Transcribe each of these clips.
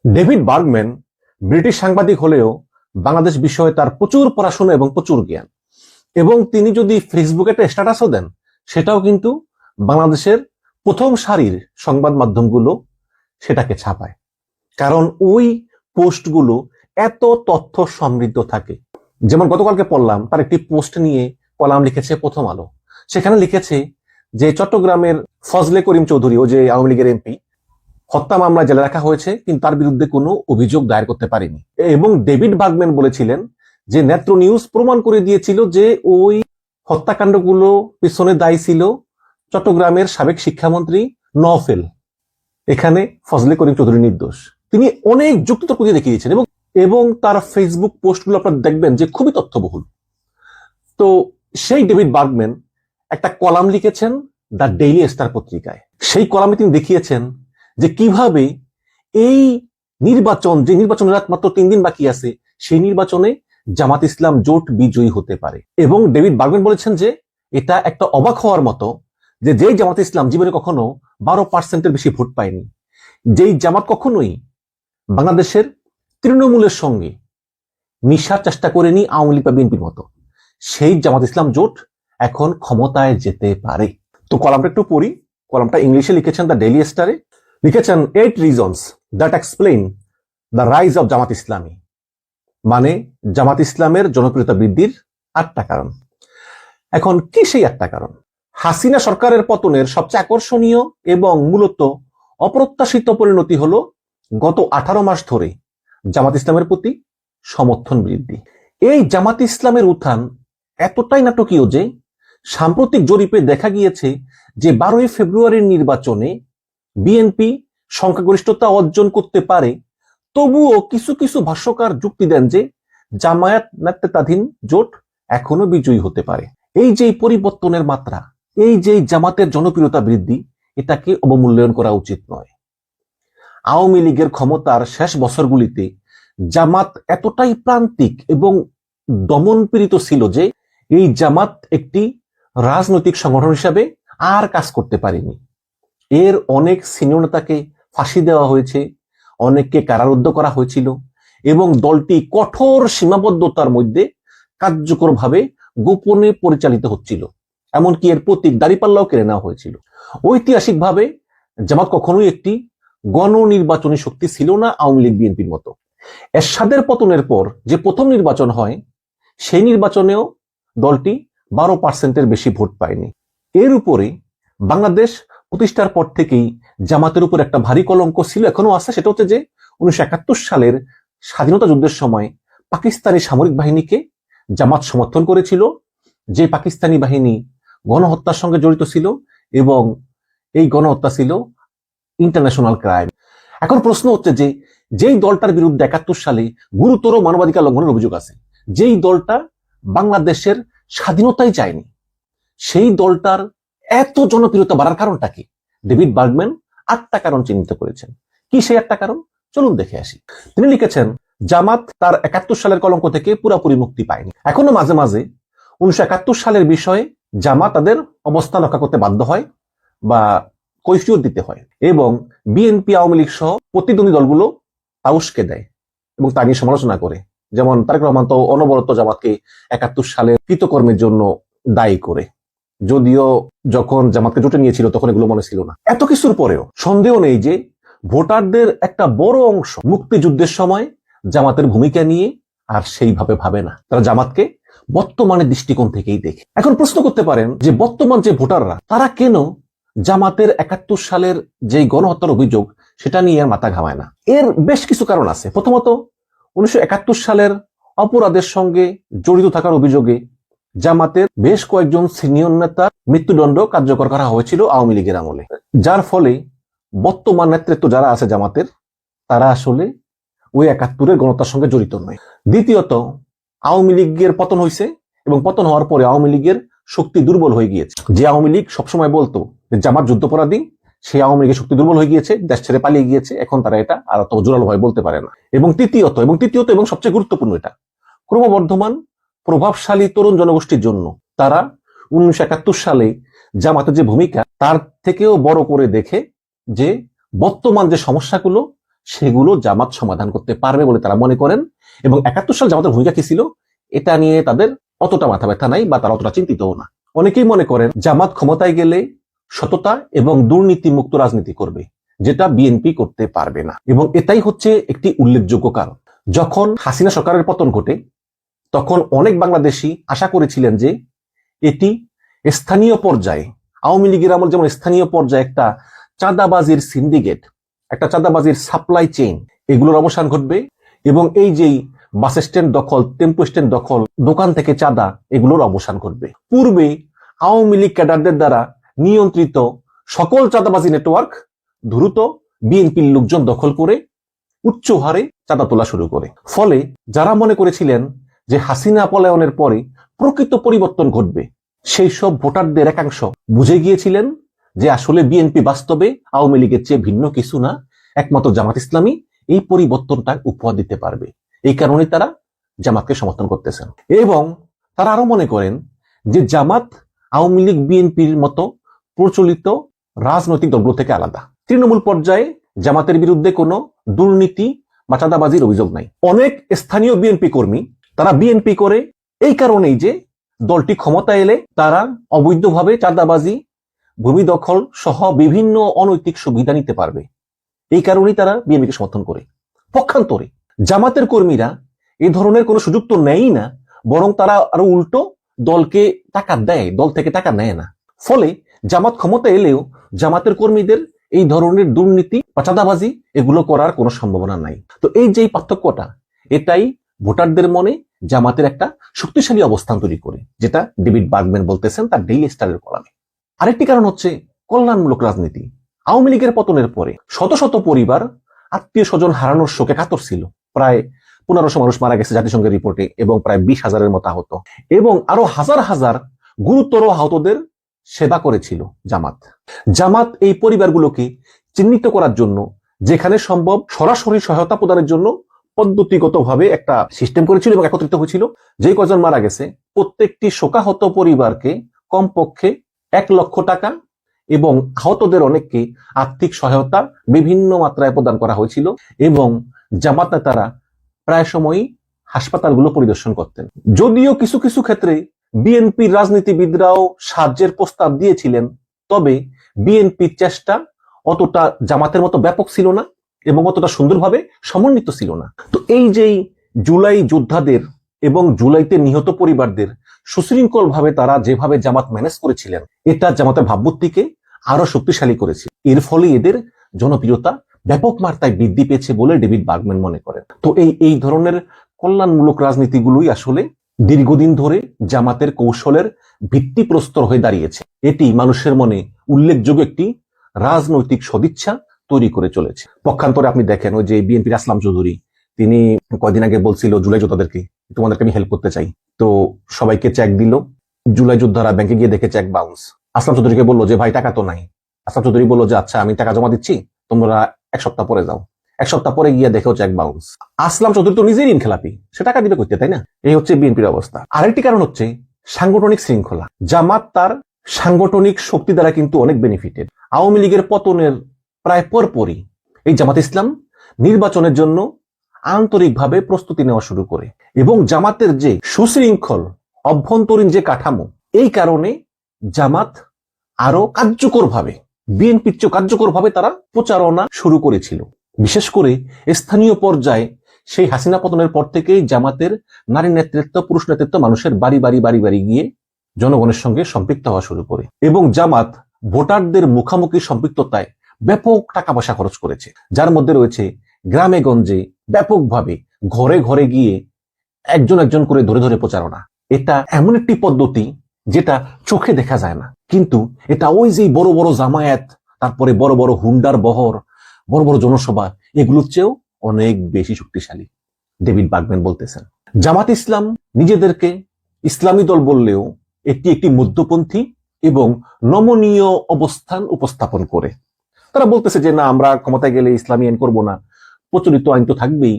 David Bergman British সাংবাদিক হলেও বাংলাদেশ বিষয়ে তার প্রচুর পড়াশোনা এবং প্রচুর জ্ঞান, এবং তিনি যদি ফেসবুকে একটা স্ট্যাটাসও দেন সেটাও কিন্তু বাংলাদেশের প্রথম সারির সংবাদ মাধ্যমগুলো সেটাকে ছাপায়, কারণ ওই পোস্টগুলো এত তথ্য সমৃদ্ধ থাকে। যেমন গতকালকে পড়লাম তার একটি পোস্ট নিয়ে কলাম লিখেছে প্রথম আলো। সেখানে লিখেছে যে চট্টগ্রামের ফজলে করিম চৌধুরী, ও যে আওয়ামী লীগের এমপি, হত্যা মামলায় জেলে রাখা হয়েছে কিন্তু তার বিরুদ্ধে কোনো অভিযোগ দায়ের করতে পারেনি। এবং ডেভিড বার্গম্যান বলেছিলেন যে নেত্র নিউজ প্রমাণ করে দিয়েছিল যে ওই হত্যাকাণ্ডগুলো পিছনে দায়ী ছিল চট্টগ্রামের সাবেক শিক্ষামন্ত্রী নওফেল। এখানে ফজলে করিম চৌধুরী নির্দোষ। তিনি অনেক যুক্তিতর্ক দিয়ে দেখিয়েছেন এবং তার ফেসবুক পোস্টগুলো আপনারা দেখবেন যে খুবই তথ্যবহুল। তো সেই ডেভিড বার্গম্যান একটা কলাম লিখেছেন দ্য ডেইলি স্টার পত্রিকায়। সেই কলামে তিনি দেখিয়েছেন যে কিভাবে এই নির্বাচন, যে নির্বাচনের রাত মাত্র 3 দিন বাকি আছে, সেই নির্বাচনে জামাত ইসলাম জোট বিজয়ী হতে পারে। এবং ডেভিড বার্গম্যান বলেছেন যে এটা একটা অবাক হওয়ার মতো যে যেই জামাত ইসলাম জীবনে কখনো 12% বেশি ভোট পায়নি, যেই জামাত কখনোই বাংলাদেশের তৃণমূলের সঙ্গে মিশার চেষ্টা করেনি আওয়ামী লীগ বা বিএনপির মতো, সেই জামাত ইসলাম জোট এখন ক্ষমতায় যেতে পারে। তো কলামটা একটু পড়ি। কলামটা ইংলিশে লিখেছেন দ্য ডেইলি স্টারে। লিখেছেন 8 reasons that explain the rise of Jamaat Islami, মানে জামাত ইসলামের জনপ্রিয়তা বৃদ্ধির 8টা কারণ। এখন কি সেই 8টা কারণ? হাসিনা সরকারের পতনের সবচেয়ে আকর্ষণীয় এবং মূলত অপ্রত্যাশিত পরিণতি হলো গত 18 মাস ধরে জামাত ইসলামের প্রতি সমর্থন বৃদ্ধি। এই জামাত ইসলামের উত্থান এতটাই নাটকীয় যে সাম্প্রতিক জরিপে দেখা গিয়েছে যে 12ই ফেব্রুয়ারির নির্বাচনে বিএনপি সংখ্যাগরিষ্ঠতা অর্জন করতে পারে, তবুও কিছু কিছু ভাষ্যকার যুক্তি দেন যে জামায়াত নেতৃত্বাধীন জোট এখনো বিজয়ী হতে পারে। এই যে পরিবর্তনের মাত্রা, এই যে জামাতের জনপ্রিয়তা বৃদ্ধি, এটাকে অবমূল্যায়ন করা উচিত নয়। আওয়ামী লীগের ক্ষমতার শেষ বছরগুলিতে জামাত এতটাই প্রান্তিক এবং দমনপীড়িত ছিল যে এই জামাত একটি রাজনৈতিক সংগঠন হিসাবে আর কাজ করতে পারেনি। এর অনেক সিনিয়র নেতাকে ফাঁসি দেওয়া হয়েছে, অনেককে কারারুদ্ধ করা হয়েছিল এবং দলটি কঠোর সীমাবদ্ধতার মধ্যে কার্যকরভাবে গোপনে পরিচালিত হচ্ছিল। এমনকি এর প্রতীক দাঁড়িপাল্লাও কেড়ে নেওয়া হয়েছিল। ঐতিহাসিকভাবে জামাত কখনোই একটি গণনির্বাচনী শক্তি ছিল না আওয়ামী লীগ বিএনপির মতো। এরশাদের পতনের পর যে প্রথম নির্বাচন হয়, সেই নির্বাচনেও দলটি 12%-এর বেশি ভোট পায়নি। এর উপরে বাংলাদেশ প্রতিষ্ঠার পর থেকেই জামাতের উপর একটা ভারী কলঙ্ক ছিল, এখনো আছে। সেটা হচ্ছে যে 1971 সালের স্বাধীনতা যুদ্ধের সময় পাকিস্তানি সামরিক বাহিনীকে জামাত সমর্থন করেছিল, যে পাকিস্তানি বাহিনী গণহত্যার সঙ্গে জড়িত ছিল এবং এই গণহত্যা ছিল ইন্টারন্যাশনাল ক্রাইম। এখন প্রশ্ন হচ্ছে যে যেই দলটার বিরুদ্ধে 71 সালে গুরুতর মানবাধিকার লঙ্ঘনের অভিযোগ আছে, যেই দলটা বাংলাদেশের স্বাধীনতাই চায়নি, সেই দলটার এত জনপ্রিয়তা বাড়ার কারণটা কি? ডেভিড বার্গম্যান 8টা কারণ চিহ্নিত করেছেন। কি সেই 8টা কারণ? চলুন দেখে আসি। তিনি লিখেছেন জামাত তার 71 সালের কলঙ্ক থেকে পুরোপুরি মুক্তি পায়নি। এখনো মাঝে মাঝে 1971 সালের বিষয়ে জামাত তাদের অবস্থান রক্ষা করতে বাধ্য হয় বা কৈফিয়ত দিতে হয়, এবং বিএনপি আওয়ামী লীগ সহ প্রতিদ্বন্দ্বী দলগুলো তা উস্কে দেয় এবং তা নিয়ে সমালোচনা করে। যেমন তারেক রহমান তো অনবরত জামাতকে 71 সালের কৃতকর্মের জন্য দায়ী করে, যদিও যখন জামাতকে জোটে নিয়েছিল তখন এগুলো মনে ছিল না। এত কিছুর পরেও সন্দেহ নেই যে ভোটারদের একটা বড় অংশ মুক্তিযুদ্ধের সময় জামাতের ভূমিকা নিয়ে আর সেইভাবে ভাবে না। তারা জামাতকে বর্তমানের দৃষ্টিকোণ থেকেই দেখে। এখন প্রশ্ন করতে পারেন যে বর্তমান যে ভোটাররা, তারা কেন জামাতের 71 সালের যে গণহত্যার অভিযোগ সেটা নিয়ে আর মাথা ঘামায় না? এর বেশ কিছু কারণ আছে। প্রথমত, 1971 সালের অপরাধের সঙ্গে জড়িত থাকার অভিযোগে জামাতের বেশ কয়েকজন সিনিয়র নেতার মৃত্যুদণ্ড কার্যকর করা হয়েছিল আওয়ামী লীগের আমলে, যার ফলে বর্তমান নেতৃত্ব যারা আছে জামাতের, তারা আসলে ওই 71-এর গণহত্যার সঙ্গে জড়িত নয়। দ্বিতীয়ত, আওয়ামী লীগের পতন হয়েছে এবং পতন হওয়ার পরে আওয়ামী লীগের শক্তি দুর্বল হয়ে গিয়েছে। যে আওয়ামী লীগ সবসময় বলতো যে জামাত যুদ্ধাপরাধী, সেই আওয়ামী লীগের শক্তি দুর্বল হয়ে গিয়েছে, দেশ ছেড়ে পালিয়ে গিয়েছে। এখন তারা এটা আর অত জোরালো ভাবে বলতে পারে না। এবং তৃতীয়ত এবং সবচেয়ে গুরুত্বপূর্ণ, এটা ক্রমবর্ধমান প্রভাবশালী তরুণ জনগোষ্ঠীর জন্য তারা 1971 সালে জামাতের যে ভূমিকা তার থেকেও বড় করে দেখে যে বর্তমান যে সমস্যাগুলো, সেগুলো জামাত সমাধান করতে পারবে বলে তারা মনে করেন। এবং 71 সাল জামাতের ভূমিকা কি ছিল এটা নিয়ে তাদের অতটা মাথা ব্যথা নাই বা তারা অতটা চিন্তিতও না। অনেকেই মনে করেন জামাত ক্ষমতায় গেলে সততা এবং দুর্নীতি মুক্ত রাজনীতি করবে, যেটা বিএনপি করতে পারবে না। এবং এটাই হচ্ছে একটি উল্লেখযোগ্য কারণ। যখন হাসিনা সরকারের পতন ঘটে তখন অনেক বাংলাদেশি আশা করেছিলেন যে এটি স্থানীয় পর্যায়ে, আওয়ামী লীগের আমল যেমন স্থানীয় পর্যায়ে একটা চাঁদাবাজির সিন্ডিকেট, একটা চাঁদাবাজির সাপ্লাই চেইন, এগুলোর অবসান ঘটবে এবং এই যেই বাস স্ট্যান্ড দখল, টেম্পো স্ট্যান্ড দখল, দোকান থেকে চাঁদা, এগুলোর অবসান ঘটবে। পূর্বে আওয়ামী লীগ ক্যাডারদের দ্বারা নিয়ন্ত্রিত সকল চাঁদাবাজি নেটওয়ার্ক দ্রুত বিএনপির লোকজন দখল করে উচ্চ হারে চাঁদা তোলা শুরু করে। ফলে যারা মনে করেছিলেন যে হাসিনা পলায়নের পরে প্রকৃত পরিবর্তন ঘটবে, সেই সব ভোটারদের একাংশ বুঝে গিয়েছিলেন যে আসলে বিএনপি বাস্তবে আওয়ামী লীগের চেয়ে ভিন্ন কিছু না, একমাত্র জামাত ইসলামী এই পরিবর্তনটা উপহার দিতে পারবে। এই কারণে তারা জামাতকে সমর্থন করতেছেন এবং তারা আরো মনে করেন যে জামাত আওয়ামী লীগ বিএনপির মতো প্রচলিত রাজনৈতিক দলগুলো থেকে আলাদা। তৃণমূল পর্যায়ে জামাতের বিরুদ্ধে কোনো দুর্নীতি বা চাঁদাবাজির অভিযোগ নাই। অনেক স্থানীয় বিএনপি কর্মী তারা বিএনপি করে এই কারণেই যে দলটি ক্ষমতা এলে তারা অবৈধভাবে চাঁদাবাজি, ভূমি দখল সহ বিভিন্ন অনৈতিক সুবিধা নিতে পারবে। এই কারণেই তারা বিএনপিকে সমর্থন করে। পক্ষান্তরে জামাতের কর্মীরা এই ধরনের কোনো সুযোগ তো নেয়ই না, বরং তারা আরো উল্টো দলকে টাকা দেয়, দল থেকে টাকা নেয় না। ফলে জামাত ক্ষমতা এলেও জামাতের কর্মীদের এই ধরনের দুর্নীতি বা চাঁদাবাজি এগুলো করার কোনো সম্ভাবনা নাই। তো এই যে পার্থক্যটা, এটাই ভোটারদের মনে জামাতের একটা শক্তিশালী অবস্থান তৈরি করে, যেটা ডেভিড বার্গম্যান বলতেছেন তার ডেইলি স্টারের কলামে। আরেকটি কারণ হচ্ছে কল্যাণমূলক রাজনীতি। আওয়ামী লীগের পতনের পরে শত শত পরিবার আত্মীয় স্বজন হারানোর শোকে কাতর ছিল। প্রায় 1500 মানুষ মারা গেছে জাতিসংঘের রিপোর্টে এবং প্রায় 20,000-এর মতো আহত, এবং আরো হাজার হাজার গুরুতর আহতদের সেবা করেছিল জামাত। জামাত এই পরিবারগুলোকে চিহ্নিত করার জন্য যেখানে সম্ভব সরাসরি সহায়তা প্রদানের জন্য পদ্ধতিগতভাবে একটা সিস্টেম করেছিল এবং একত্রিত হয়েছিল। যে কজন মারা গেছে প্রত্যেকটি শোকাহত পরিবারকে কমপক্ষে 1 লক্ষ টাকা এবং আহতদের অনেককে আর্থিক সহায়তা বিভিন্ন মাত্রায় প্রদান করা হয়েছিল। এবং জামাত নেতারা প্রায় সময়ই হাসপাতালগুলো পরিদর্শন করতেন। যদিও কিছু কিছু ক্ষেত্রে বিএনপির রাজনীতিবিদরাও সাহায্যের প্রস্তাব দিয়েছিলেন, তবে বিএনপির চেষ্টা অতটা জামাতের মতো ব্যাপক ছিল না এবং অতটা সুন্দরভাবে সমন্বিত ছিল না। তো এই যে জুলাই যোদ্ধাদের এবং জুলাইতে নিহত পরিবারদের সুশৃঙ্খল ভাবে তারা যেভাবে জামাত ম্যানেজ করেছিলেন, এটা জামাতের ভাবমূর্তিকে আরো শক্তিশালী করেছে। এর ফলে এদের জনপ্রিয়তা ব্যাপক মাত্রায় বৃদ্ধি পেয়েছে বলে ডেভিড বার্গম্যান মনে করেন। তো এই ধরনের কল্যাণমূলক রাজনীতিগুলোই আসলে দীর্ঘদিন ধরে জামাতের কৌশলের ভিত্তিপ্রস্তর হয়ে দাঁড়িয়েছে। এটি মানুষের মনে উল্লেখযোগ্য একটি রাজনৈতিক সদিচ্ছা তৈরি করে চলেছে। পক্ষান্তরে আপনি দেখেন ওই যে বিএনপির আসলাম চৌধুরী, তিনি কয়দিন আগে বলছিল জুলাই যোদ্ধাদেরকে তোমাদেরকে আমি হেল্প করতে চাই, তো সবাইকে চেক দিল। জুলাই যোদ্ধারা ব্যাংকে গিয়ে দেখে চেক বাউন্স। আসলাম চৌধুরীকে বললো যে ভাই টাকা তো নাই। আসলাম চৌধুরী বললো যে আচ্ছা আমি টাকা জমা দিচ্ছি, তোমরা 1 সপ্তাহ পরে যাও। 1 সপ্তাহ পরে গিয়ে দেখো চেক বাউন্স। আসলাম চৌধুরী তো নিজেই ঋণ খেলাপি, সে টাকা দিবে করতে, তাই না? এই হচ্ছে বিএনপির অবস্থা। আরেকটি কারণ হচ্ছে সাংগঠনিক শৃঙ্খলা। জামাত তার সাংগঠনিক শক্তি দ্বারা কিন্তু অনেক বেনিফিটেড। আওয়ামী লীগের পতনের প্রায় পরপরই এই জামাত ইসলাম নির্বাচনের জন্য আন্তরিকভাবে প্রস্তুতি নেওয়া শুরু করে এবং জামাতের যে সুশৃঙ্খল অভ্যন্তরীণ যে কাঠামো, এই কারণে জামাত আরো কার্যকরভাবে, বিএনপির চেয়ে কার্যকরভাবে তারা প্রচারণা শুরু করেছিল। বিশেষ করে স্থানীয় পর্যায়ে সেই হাসিনা পতনের পর থেকেই জামাতের নারী নেতৃত্ব, পুরুষ নেতৃত্ব মানুষের বাড়ি বাড়ি গিয়ে জনগণের সঙ্গে সম্পৃক্ত হওয়া শুরু করে এবং জামাত ভোটারদের মুখামুখি সম্পৃক্ততায় ব্যাপক টাকা পয়সা খরচ করেছে, যার মধ্যে রয়েছে গ্রামে গঞ্জে ব্যাপকভাবে ঘরে ঘরে গিয়ে একজন একজন করে ধরে ধরে প্রচারণা। এটা এমন একটি পদ্ধতি যেটা চোখে দেখা যায় না, কিন্তু এটা ওই যে বড় বড় জামায়াত, তারপরে বড় বড় হুন্ডার বহর, বড় বড় জনসভা, এগুলোর চেয়েও অনেক বেশি শক্তিশালী। ডেভিড বার্গম্যান বলতেছেন জামাত ইসলাম নিজেদেরকে ইসলামী দল বললেও এটি একটি মধ্যপন্থী এবং নমনীয় অবস্থান উপস্থাপন করে। তারা বলতেছে যে না, আমরা ক্ষমতায় গেলে ইসলামী আইন করব না, প্রচলিত আইন তো থাকবেই,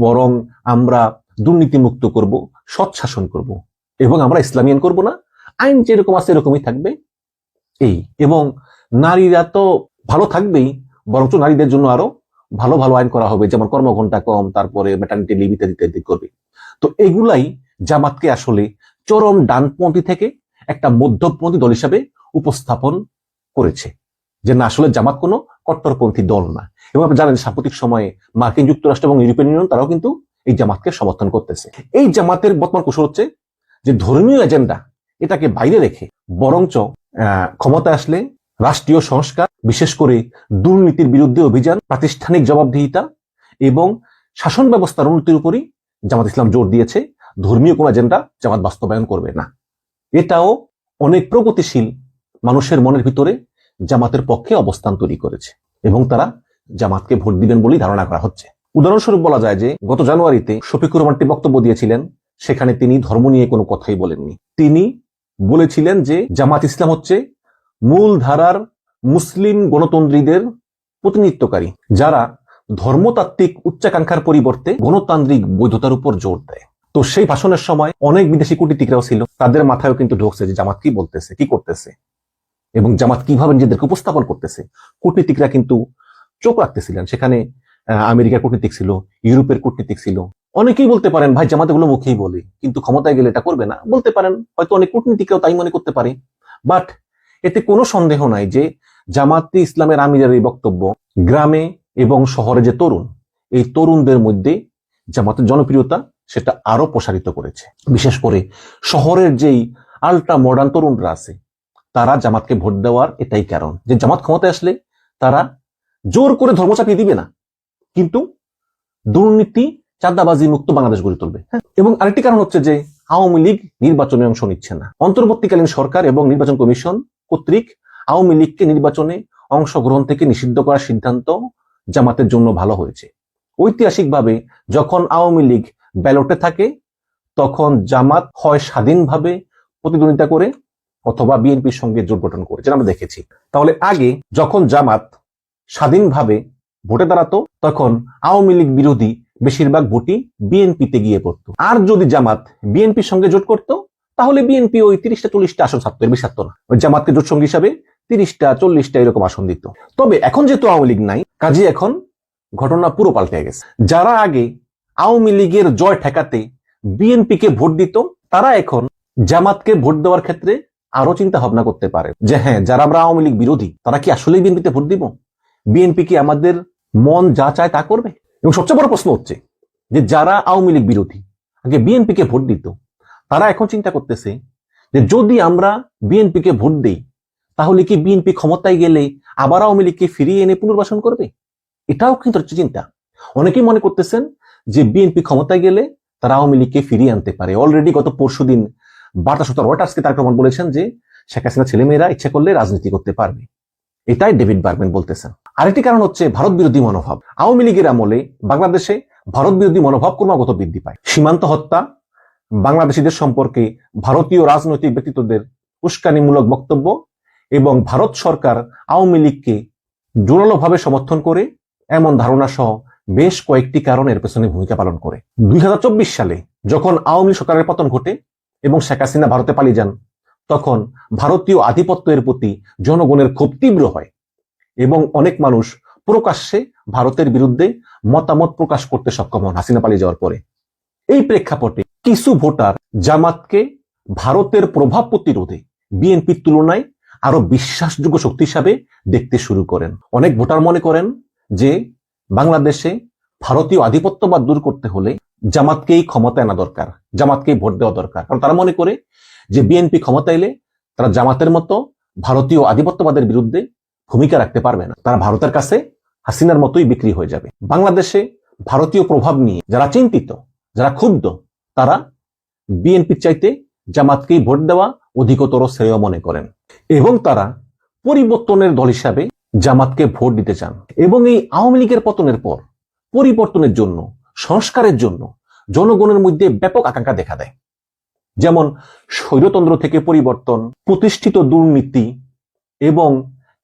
বরং আমরা দুর্নীতিমুক্ত করব, সৎ শাসন করব এবং আমরা ইসলামী আইন করব না, আইন যেরকম আছে এরকমই থাকবে। এবং নারীরা তো ভালো থাকবেই, বরঞ্চ নারীদের জন্য আরো ভালো ভালো আইন করা হবে, যেমন কর্মঘণ্টা কম, তারপরে ম্যাটারনিটি লিভ ইত্যাদি ইত্যাদি করবে। তো এগুলাই জামাতকে আসলে চরম ডানপন্থী থেকে একটা মধ্যপন্থী দল হিসাবে উপস্থাপন করেছে, যে না আসলে জামাত কোনো কট্টরপন্থী দল না। এবং আপনি জানেন সাম্প্রতিক সময়ে মার্কিন যুক্তরাষ্ট্র এবং ইউরোপিয়ান ইউনিয়ন তারাও কিন্তু এই জামাতকে সমর্থন করতেছে। এই জামাতের বর্তমান কৌশল হচ্ছে যে ধর্মীয় এজেন্ডা এটাকে বাইরে রেখে বরঞ্চ ক্ষমতা আসলে রাষ্ট্রীয় সংস্কার, বিশেষ করে দুর্নীতির বিরুদ্ধে অভিযান, প্রাতিষ্ঠানিক জবাবদিহিতা এবং শাসন ব্যবস্থার উন্নতির উপরই জামাত ইসলাম জোর দিয়েছে। ধর্মীয় কোন এজেন্ডা জামাত বাস্তবায়ন করবে না। এটাও অনেক প্রগতিশীল মানুষের মনের ভিতরে জামাতের পক্ষে অবস্থান তৈরি করেছে এবং তারা জামাতকে ভোট দিবেন বলেই ধারণা করা হচ্ছে। উদাহরণস্বরূপ বলা যায় যে গত জানুয়ারিতে শফিকুর রহমান একটি বক্তব্য দিয়েছিলেন, সেখানে তিনি ধর্ম নিয়ে কোনো কথাই বলেননি। তিনি বলেছিলেন যে জামাত ইসলাম হচ্ছে মূল ধারার মুসলিম গণতন্ত্রীদের প্রতিনিধিত্বকারী, যারা ধর্মতাত্ত্বিক উচ্চাকাঙ্ক্ষার পরিবর্তে গণতান্ত্রিক বৈধতার উপর জোর দেয়। তো সেই ভাষণের সময় অনেক বিদেশি কূটনীতিকরাও ছিল, তাদের মাথায়ও কিন্তু ঢুকছে যে জামাত কি বলতেছে, কি করতেছে এবং জামাত কিভাবে নিজেদেরকে উপস্থাপন করতেছে। কূটনীতিকরা কিন্তু চোখ রাখতেছিলেন। সেখানে আমেরিকার কূটনীতিক ছিল, ইউরোপের কূটনীতিক ছিল। অনেকেই বলতে পারেন ভাই জামাত এগুলো মুখেই বলে, কিন্তু ক্ষমতায় গেলে এটা করবে না, বলতে পারেন। হয়তো অনেক কূটনীতিকরাও তাই মনে করতে পারে। বাট এতে কোনো সন্দেহ নাই যে জামাতে ইসলামের আমিরের এই বক্তব্য গ্রামে এবং শহরে যে তরুণ, এই তরুণদের মধ্যে জামাতের জনপ্রিয়তা সেটা আরো প্রসারিত করেছে। বিশেষ করে শহরের যেই আল্ট্রা মডার্ন তরুণরা আছে, তারা জামাতকে ভোট দেওয়ার এটাই কারণ যে জামাত ক্ষমতায় আসলে তারা জোর করে ধর্ম চাপিয়ে দিবে না, কিন্তু দুর্নীতি, চাঁদাবাজি মুক্ত বাংলাদেশ গড়ে তুলবে। এবং আরেকটি কারণ হচ্ছে যে আওয়ামী লীগ নির্বাচনে অংশ নিচ্ছে না। অন্তর্বর্তীকালীন সরকার এবং নির্বাচন কমিশন কর্তৃক আওয়ামী লীগকে নির্বাচনে অংশগ্রহণ থেকে নিষিদ্ধ করার সিদ্ধান্ত জামাতের জন্য ভালো হয়েছে। ঐতিহাসিকভাবে যখন আওয়ামী লীগ ব্যালটে থাকে তখন জামাত হয় স্বাধীনভাবে প্রতিদ্বন্দ্বিতা করে অথবা বিএনপির সঙ্গে জোট গঠন করে, যেটা আমরা দেখেছি। তাহলে আগে যখন জামাত স্বাধীনভাবে ভোটে দাঁড়াতো তখন আওয়ামী লীগ বিরোধী বেশিরভাগ ভোটই বিএনপিতে গিয়ে পড়তো। আর যদি জামাত বিএনপির সঙ্গে জোট করতো তাহলে বিএনপি ওই 30টা-40টা আসন ছাড়তো, এর বেশি ছাড়তো না। ওই জামাতকে জোট সঙ্গী হিসাবে 30টা-40টা এরকম আসন দিত। তবে এখন যেহেতু আওয়ামী লীগ নাই, কাজে এখন ঘটনা পুরো পাল্টে গেছে। যারা আগে আওয়ামী লীগের জয় ঠেকাতে বিএনপিকে ভোট দিত, তারা এখন জামাতকে ভোট দেওয়ার ক্ষেত্রে আরো চিন্তা ভাবনা করতে পারে যে হ্যাঁ, যারা আমরা আওয়ামী লীগ বিরোধী তারা কি আসলেই বিএনপিতে ভোট দিব? বিএনপি কি আমাদের মন যা চায় তা করবে? এবং সবচেয়ে বড় প্রশ্ন হচ্ছে যে যারা আওয়ামী লীগ বিরোধী আগে বিএনপিকে ভোট দিত, তারা এখন চিন্তা করতেছে যে যদি আমরা বিএনপিকে ভোট দেই তাহলে কি বিএনপি ক্ষমতায় গেলে আবার আওয়ামী লীগকে ফিরিয়ে এনে পুনর্বাসন করবে? এটাও কিন্তু হচ্ছে চিন্তা। অনেকেই মনে করতেছেন যে বিএনপি ক্ষমতায় গেলে তারা আওয়ামী লীগকে ফিরিয়ে আনতে পারে। অলরেডি গত পরশুদিন বার্তা সংস্থা রয়টার্সকে তারেক রহমান বলেছেন যে শেখ হাসিনা ছেলেমেয়েরা ইচ্ছা করলে রাজনীতি করতে পারবে। এটাই ডেভিড বার্গম্যান বলতেছেন। আরেকটি কারণ হচ্ছে ভারত বিরোধী মনোভাব। আওয়ামী লীগের আমলে বাংলাদেশে ভারত বিরোধী মনোভাব ক্রমাগত বৃদ্ধি পায়। সীমান্ত হত্যা, বাংলাদেশিদের সম্পর্কে ভারতীয় রাজনৈতিক ব্যক্তিত্বদের উস্কানিমূলক বক্তব্য এবং ভারত সরকার আওয়ামী লীগকে জোরালোভাবে সমর্থন করে, এমন ধারণা সহ বেশ কয়েকটি কারণ এর পেছনে ভূমিকা পালন করে। 2024 সালে যখন আওয়ামী সরকারের পতন ঘটে এবং শেখ হাসিনা ভারতে পালিয়ে যান, তখন ভারতীয় আধিপত্যের প্রতি জনগণের খুব তীব্র হয় এবং অনেক মানুষ প্রকাশ্যে ভারতের বিরুদ্ধে মতামত প্রকাশ করতে সক্ষম হন হাসিনা পালিয়ে যাওয়ার পরে। এই প্রেক্ষাপটে কিছু ভোটার জামাতকে ভারতের প্রভাব প্রতিরোধে বিএনপির তুলনায় আরো বিশ্বাসযোগ্য শক্তি হিসাবে দেখতে শুরু করেন। অনেক ভোটার মনে করেন যে বাংলাদেশে ভারতীয় আধিপত্যবাদ দূর করতে হলে জামাতকেই ক্ষমতায় আনা দরকার, জামাতকেই ভোট দেওয়া দরকার। কারণ তারা মনে করে যে বিএনপি ক্ষমতা এলে তারা জামাতের মতো ভারতীয় আধিপত্যবাদের বিরুদ্ধে ভূমিকা রাখতে পারবে না, তারা ভারতের কাছে হাসিনার মতোই বিক্রি হয়ে যাবে। বাংলাদেশে ভারতীয় প্রভাব নিয়ে যারা চিন্তিত, যারা ক্ষুব্ধ, তারা বিএনপির চাইতে জামাতকেই ভোট দেওয়া অধিকতর শ্রেয় মনে করেন এবং তারা পরিবর্তনের দল হিসাবে জামাতকে ভোট দিতে চান। এবং এই আওয়ামী লীগের পতনের পর পরিবর্তনের জন্য, সংস্কারের জন্য জনগণের মধ্যে ব্যাপক আকাঙ্ক্ষা দেখা দেয়। যেমন স্বৈরতন্ত্র থেকে পরিবর্তন, প্রতিষ্ঠিত দুর্নীতি এবং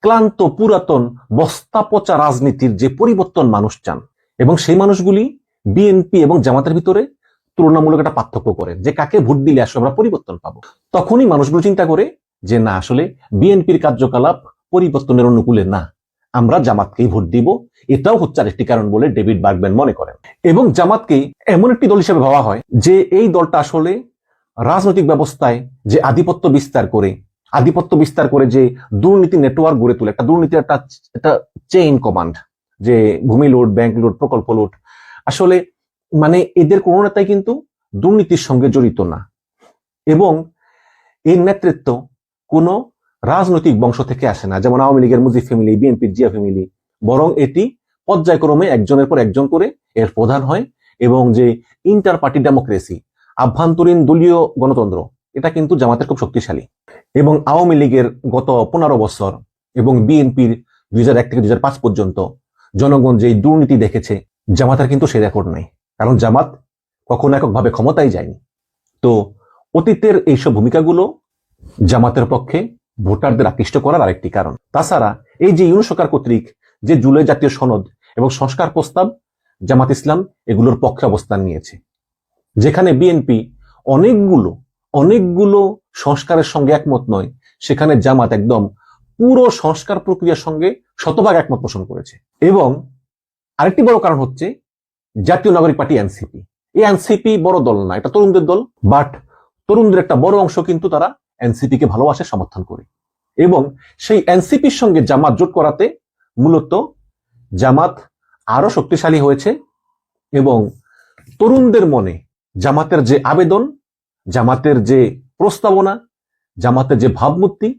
ক্লান্ত পুরাতন বস্তা পচা রাজনীতির যে পরিবর্তন মানুষ চান, এবং সেই মানুষগুলি বিএনপি এবং জামাতের ভিতরে তুলনামূলক একটা পার্থক্য করেন যে কাকে ভোট দিলে আসলে আমরা পরিবর্তন পাবো। তখনই মানুষগুলো চিন্তা করে যে না, আসলে বিএনপির কার্যকলাপ পরিবর্তনের অনুকূলে না, আমরা জামাতকেই ভোট দিব, এটাও হচ্ছে আরেকটি কারণ বলে ডেভিড বার্গম্যান মনে করেন। এবং জামাতকে এমন একটি দল হিসেবে ভাবা হয় যে এই দলটা আসলে রাজনৈতিক ব্যবস্থায় যে আধিপত্য বিস্তার করে যে দুর্নীতি নেটওয়ার্ক গড়ে তোলে, একটা দুর্নীতির একটা চেইন কমান্ড, যে ভূমি লুট, ব্যাংক লুট, প্রকল্প লুট, আসলে মানে এদের কোনো নেতাই কিন্তু দুর্নীতির সঙ্গে জড়িত না। এবং এর নেতৃত্ব কোনো রাজনৈতিক বংশ থেকে আসে না, যেমন আওয়ামী লীগের মুজিব ফ্যামিলি, বিএনপির জিয়া ফ্যামিলি, বরং এটি পর্যায়ক্রমে একজনের পর একজন করে এর প্রধান হয়। এবং যে ইন্টার পার্টি ডেমোক্রেসি, আভ্যন্তরীণ দলীয় গণতন্ত্র, এটা কিন্তু জামাতের খুব শক্তিশালী। এবং আওয়ামী লীগের গত 15 বছর এবং বিএনপির 2001 থেকে 2005 পর্যন্ত জনগণ যে দুর্নীতি দেখেছে, জামাতের কিন্তু সে রেকর্ড নাই, কারণ জামাত কখনো এককভাবে ক্ষমতায় যায়নি। তো অতীতের এইসব ভূমিকাগুলো জামাতের পক্ষে ভোটারদের আকৃষ্ট করার আরেকটি কারণ। তাছাড়া এই যে ইউনূস সরকার কর্তৃক যে জুলাই জাতীয় সনদ এবং সংস্কার প্রস্তাব, জামাত ইসলাম এগুলোর পক্ষে অবস্থান নিয়েছে, যেখানে বিএনপি অনেকগুলো সংস্কারের সঙ্গে একমত নয়, সেখানে জামাত একদম পুরো সংস্কার প্রক্রিয়ার সঙ্গে শতভাগ একমত পোষণ করেছে। এবং আরেকটি বড় কারণ হচ্ছে জাতীয় নাগরিক পার্টি এনসিপি। এই এনসিপি বড় দল না, এটা তরুণদের দল, বাট তরুণদের একটা বড় অংশ কিন্তু তারা এনসিপি কে ভালোবাসে, সমর্থন করে। এবং সেই এনসিপির সঙ্গে জামাত জোট করাতে মূলত জামাত আরো শক্তিশালী হয়েছে। এবং তরুণদের মনে জামাতের যে আবেদন, জামাতের যে প্রস্তাবনা, জামাতের যে ভাবমূর্তি,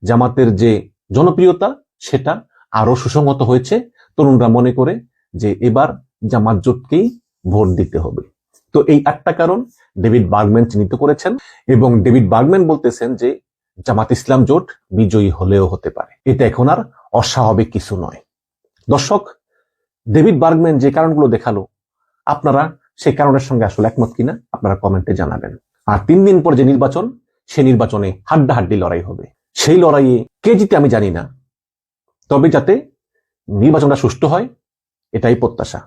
জামাতের যে জনপ্রিয়তা, সেটা আরো সুসংহত হয়েছে। তরুণরা মনে করে যে এবার জামাত জোটকেই ভোট দিতে হবে। তো এই 8টা কারণ ডেভিড বার্গম্যান চিহ্নিত করেছেন, এবং ডেভিড বার্গম্যান বলতেছেন যে জামাত ইসলাম জোট বিজয়ী হলেও হতে পারে, এটা এখন আর অস্বাভাবিক কিছু নয়। দর্শক, ডেভিড বার্গম্যান যে কারণগুলো দেখালো, আপনারা সেই কারণের সঙ্গে আসলে একমত কিনা আপনারা কমেন্টে জানাবেন। আর 3 দিন পর যে নির্বাচন, সেই নির্বাচনে হাড্ডাহাড্ডি লড়াই হবে। সেই লড়াইয়ে কে জিতে আমি জানি না, তবে যাতে নির্বাচনটা সুষ্ঠু হয় এটাই প্রত্যাশা।